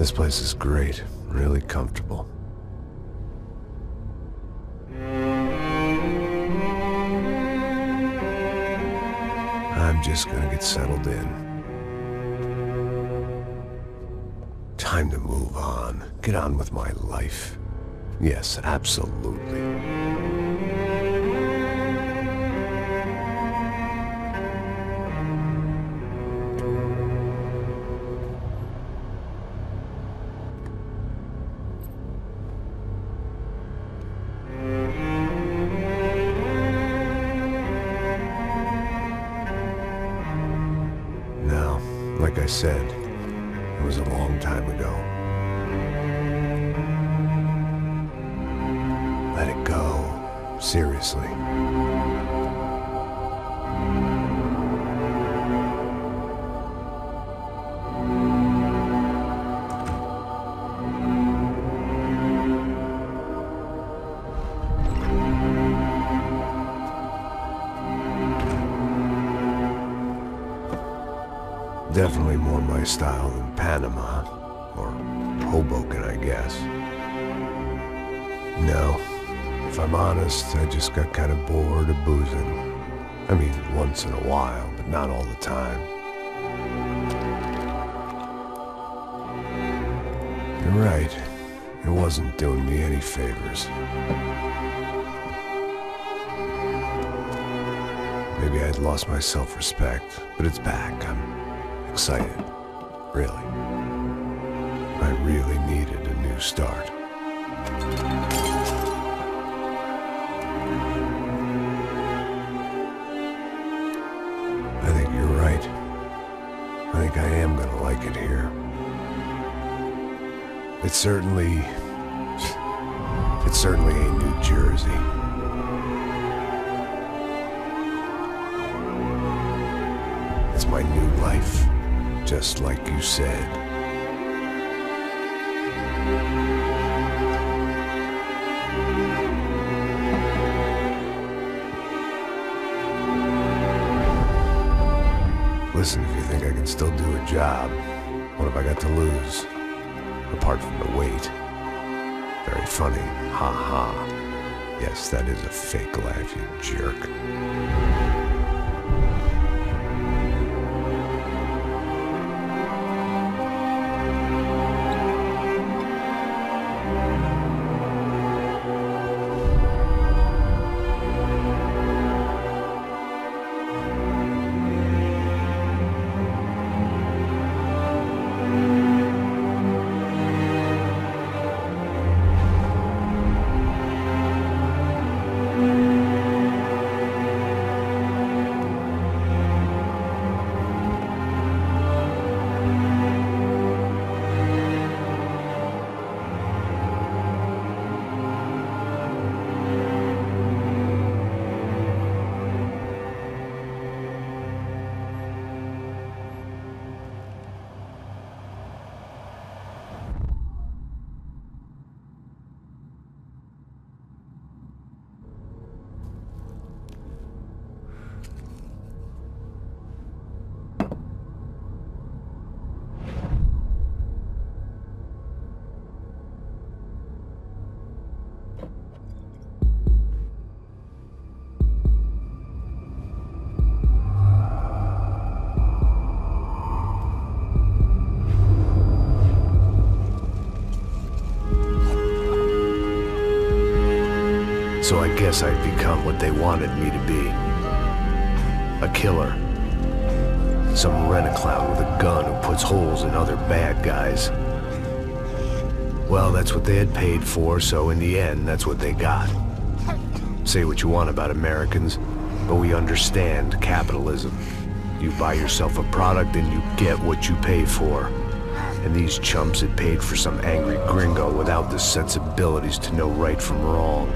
This place is great, really comfortable. I'm just gonna get settled in. Time to move on. Get on with my life. Yes, absolutely. Now, like I said, it was a long time ago. Let it go. Seriously. Definitely more my style than Panama, or Hoboken, I guess. No, if I'm honest, I just got kind of bored of boozing. I mean, once in a while, but not all the time. You're right, it wasn't doing me any favors. Maybe I'd lost my self-respect, but it's back. I'm excited, really. I really needed a new start. I think you're right. I think I am gonna like it here. It's certainly ain't New Jersey. It's my new life. Just like you said. Listen, if you think I can still do a job, what have I got to lose? Apart from the weight. Very funny. Ha ha. Yes, that is a fake laugh, you jerk. So I guess I'd become what they wanted me to be. A killer. Some rent-a-clown with a gun who puts holes in other bad guys. Well, that's what they had paid for, so in the end, that's what they got. Say what you want about Americans, but we understand capitalism. You buy yourself a product and you get what you pay for. And these chumps had paid for some angry gringo without the sensibilities to know right from wrong.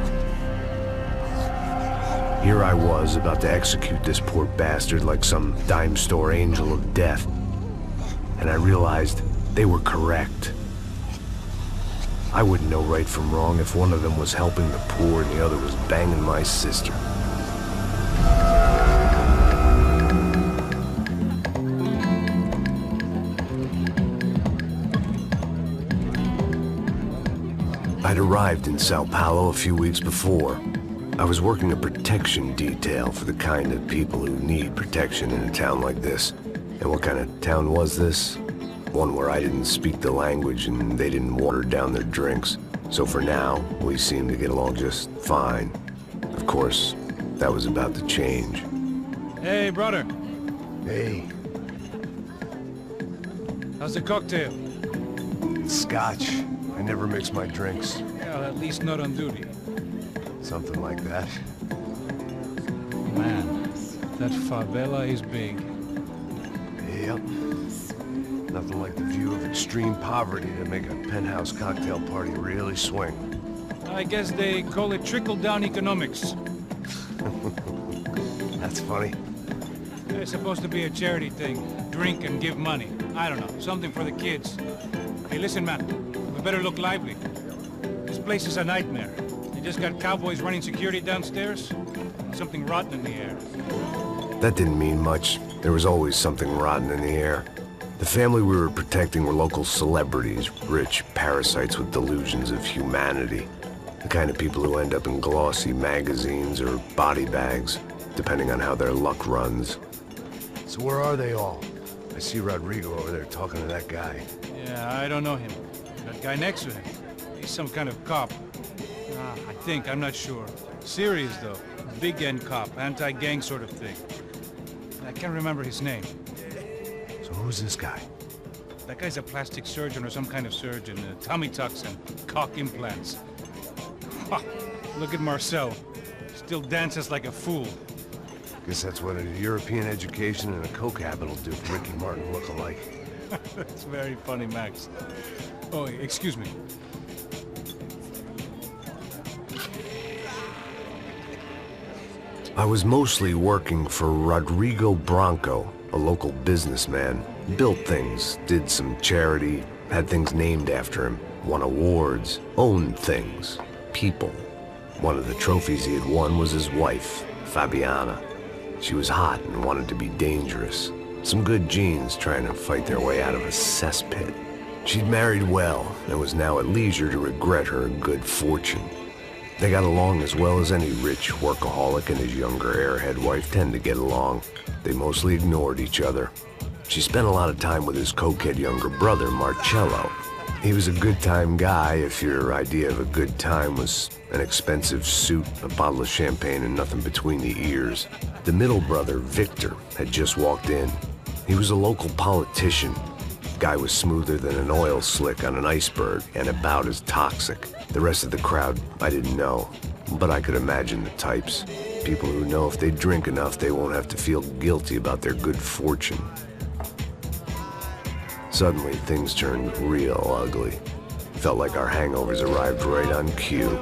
Here I was, about to execute this poor bastard like some dime store angel of death. And I realized they were correct. I wouldn't know right from wrong if one of them was helping the poor and the other was banging my sister. I'd arrived in Sao Paulo a few weeks before. I was working a protection detail for the kind of people who need protection in a town like this. And what kind of town was this? One where I didn't speak the language and they didn't water down their drinks. So for now, we seemed to get along just fine. Of course, that was about to change. Hey, brother. Hey. How's the cocktail? It's scotch. I never mix my drinks. Well, at least not on duty. Something like that. Man, that favela is big. Yep. Nothing like the view of extreme poverty to make a penthouse cocktail party really swing. I guess they call it trickle-down economics. That's funny. It's supposed to be a charity thing. Drink and give money. I don't know, something for the kids. Hey, listen, man. We better look lively. This place is a nightmare. They just got cowboys running security downstairs. Something rotten in the air. That didn't mean much. There was always something rotten in the air. The family we were protecting were local celebrities, rich parasites with delusions of humanity. The kind of people who end up in glossy magazines or body bags, depending on how their luck runs. So where are they all? I see Rodrigo over there talking to that guy. Yeah, I don't know him. That guy next to him. He's some kind of cop. I think, I'm not sure. Serious, though. Big end cop, anti-gang sort of thing. I can't remember his name. So who's this guy? That guy's a plastic surgeon or some kind of surgeon. Tummy tucks and cock implants. Ha! Look at Marcel. Still dances like a fool. Guess that's what a European education and a coke habit will do for Ricky Martin look-alike. That's very funny, Max. Oh, excuse me. I was mostly working for Rodrigo Branco, a local businessman. Built things, did some charity, had things named after him, won awards, owned things, people. One of the trophies he had won was his wife, Fabiana. She was hot and wanted to be dangerous. Some good genes trying to fight their way out of a cesspit. She'd married well and was now at leisure to regret her good fortune. They got along as well as any rich workaholic and his younger airhead wife tend to get along. They mostly ignored each other. She spent a lot of time with his cokehead younger brother, Marcello. He was a good-time guy if your idea of a good time was an expensive suit, a bottle of champagne, and nothing between the ears. The middle brother, Victor, had just walked in. He was a local politician. Guy was smoother than an oil slick on an iceberg and about as toxic. The rest of the crowd, I didn't know, but I could imagine the types. People who know if they drink enough, they won't have to feel guilty about their good fortune. Suddenly, things turned real ugly. Felt like our hangovers arrived right on cue.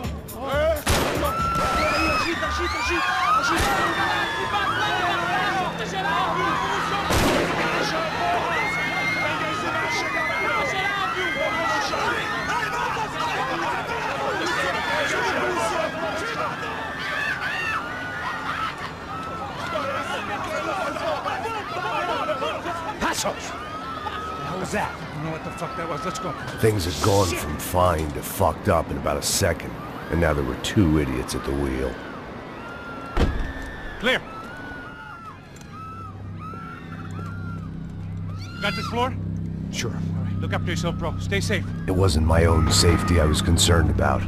What was that? I don't know what the fuck that was. Let's go. Things had gone from fine to fucked up in about a second, and now there were two idiots at the wheel. Clear. Got this floor? Sure. All right, look after yourself, bro. Stay safe. It wasn't my own safety I was concerned about,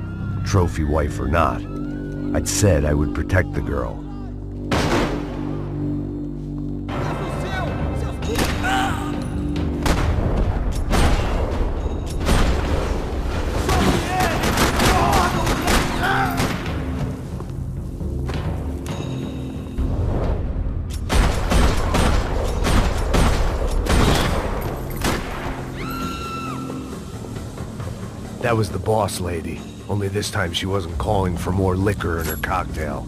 trophy wife or not. I'd said I would protect the girl. That was the boss lady, only this time she wasn't calling for more liquor in her cocktail.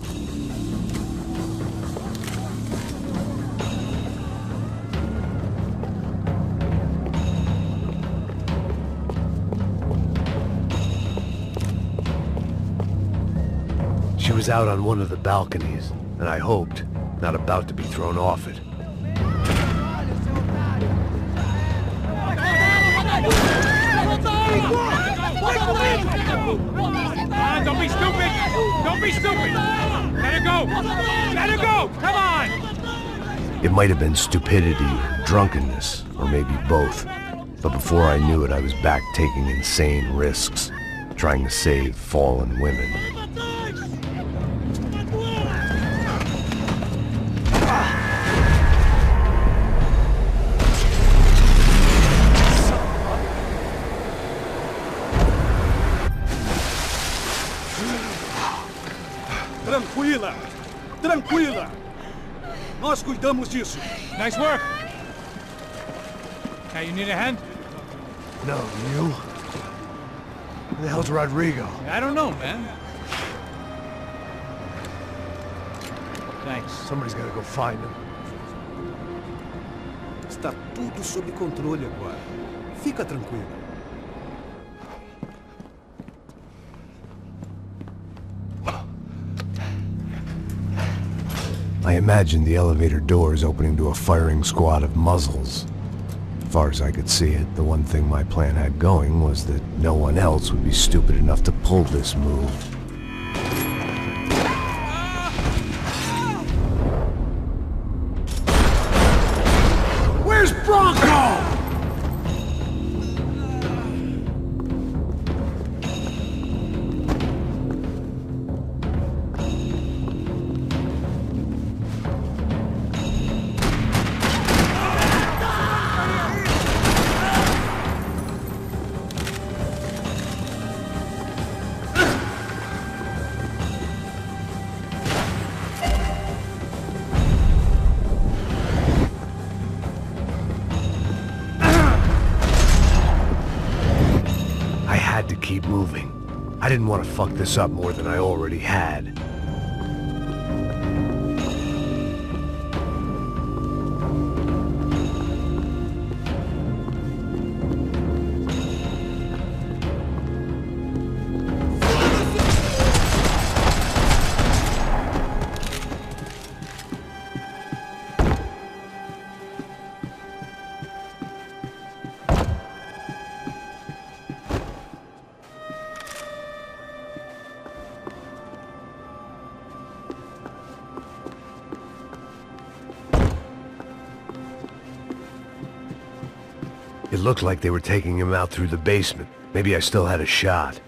She was out on one of the balconies, and I hoped, not about to be thrown off it. Don't be stupid! Let her go! Let her go! Come on! It might have been stupidity or drunkenness, or maybe both. But before I knew it, I was back taking insane risks, trying to save fallen women. Tranquila! Tranquila! Nós cuidamos disso. Nice work! Hey, you need a hand? No, you? Who the hell's Rodrigo? I don't know, man. Thanks. Somebody's gotta go find him. Está tudo sob controle agora. Fica tranquila. I imagined the elevator doors opening to a firing squad of muzzles. As far as I could see it, the one thing my plan had going was that no one else would be stupid enough to pull this move. Where's Bronco? Keep moving. I didn't want to fuck this up more than I already had. It looked like they were taking him out through the basement. Maybe I still had a shot.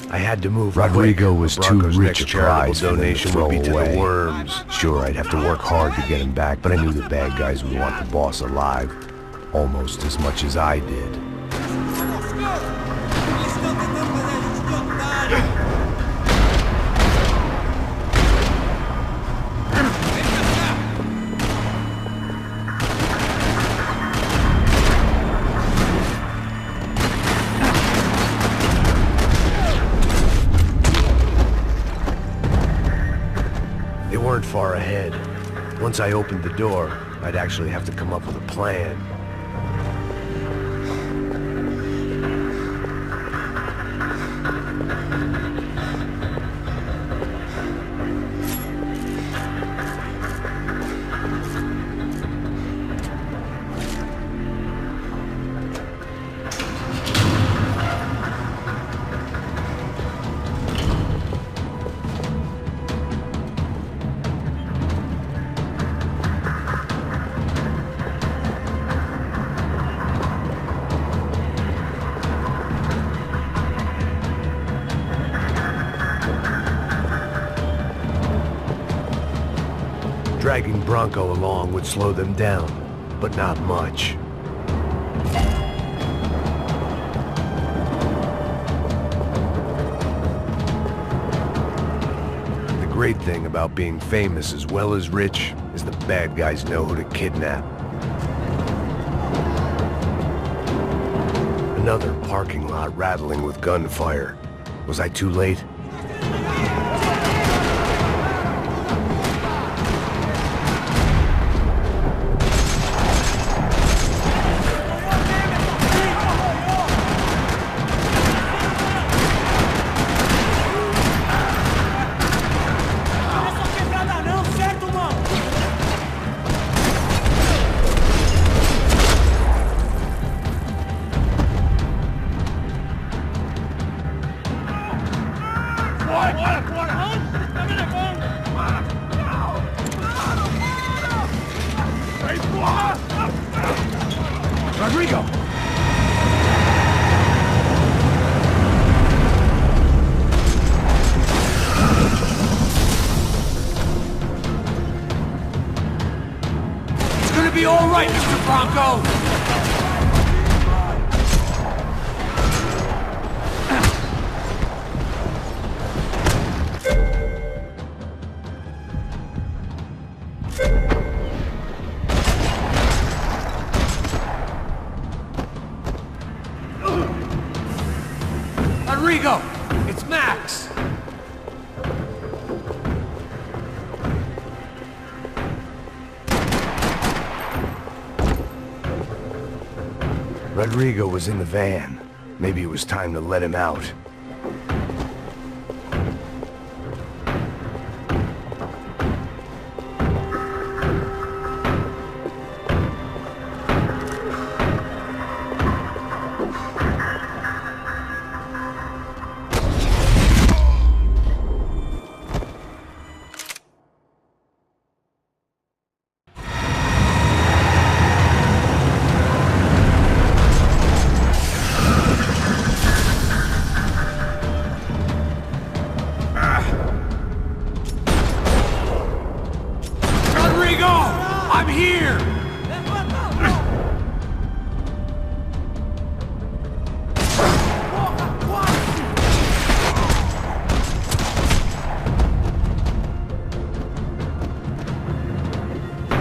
I had to move. Rodrigo was too rich a prize for them to throw away. Worms. Sure, I'd have to work hard to get him back, but I knew the bad guys would want the boss alive, almost as much as I did. Weren't far ahead. Once I opened the door, I'd actually have to come up with a plan. Dragging Bronco along would slow them down, but not much. The great thing about being famous as well as rich is the bad guys know who to kidnap. Another parking lot rattling with gunfire. Was I too late? Rodrigo! It's gonna be all right, Mr. Bronco! Rodrigo! It's Max! Rodrigo was in the van. Maybe it was time to let him out. I'm here!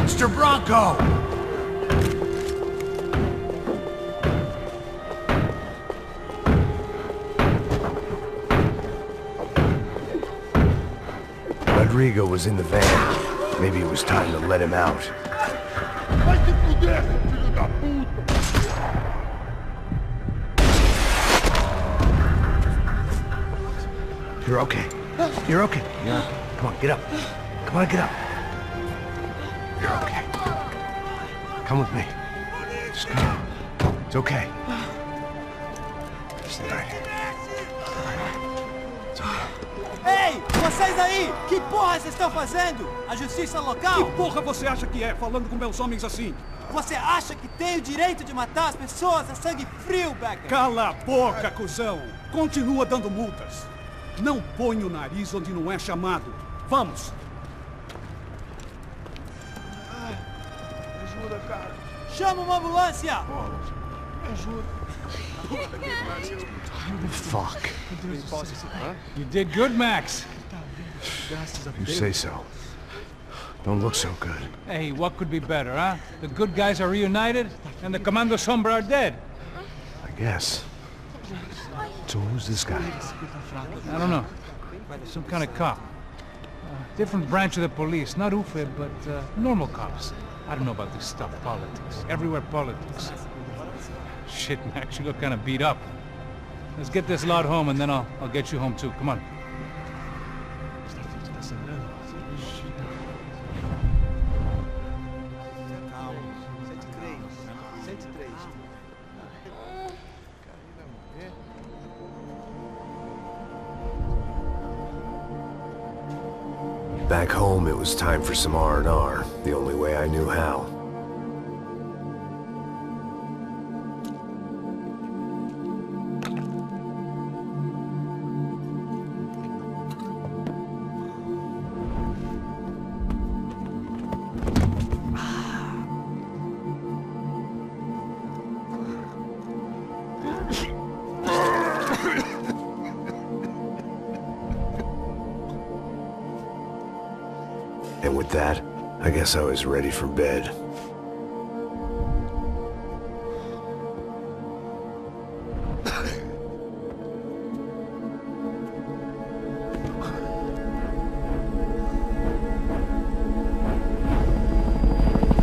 Mr. Bronco! Rodrigo was in the van. Maybe it was time to let him out. You're okay. You're okay. Come on, get up. Come on, get up. You're okay. Come with me. Just come on. It's okay. It's all right. It's okay. Ei, vocês aí! Que porra vocês estão fazendo? A justiça local? Que porra você acha que é, falando com meus homens assim? Você acha que tem o direito de matar as pessoas a sangue frio, Becker? Cala a boca, cuzão! Continua dando multas. Não põe o nariz onde não é chamado. Vamos! Ajuda, cara. Chama uma ambulância! Me ajuda. Fuck. You did good, Max. You say so. Don't look so good. Hey, what could be better, huh? The good guys are reunited, and the Commando Sombra are dead. I guess. So who's this guy? I don't know. Some kind of cop. Different branch of the police. Not UFE, but normal cops. I don't know about this stuff, politics. Everywhere politics. Shit, Max, you look kind of beat up. Let's get this lot home, and then I'll get you home too. Come on. Back home, it was time for some R&R, the only way I knew how. And with that, I guess I was ready for bed.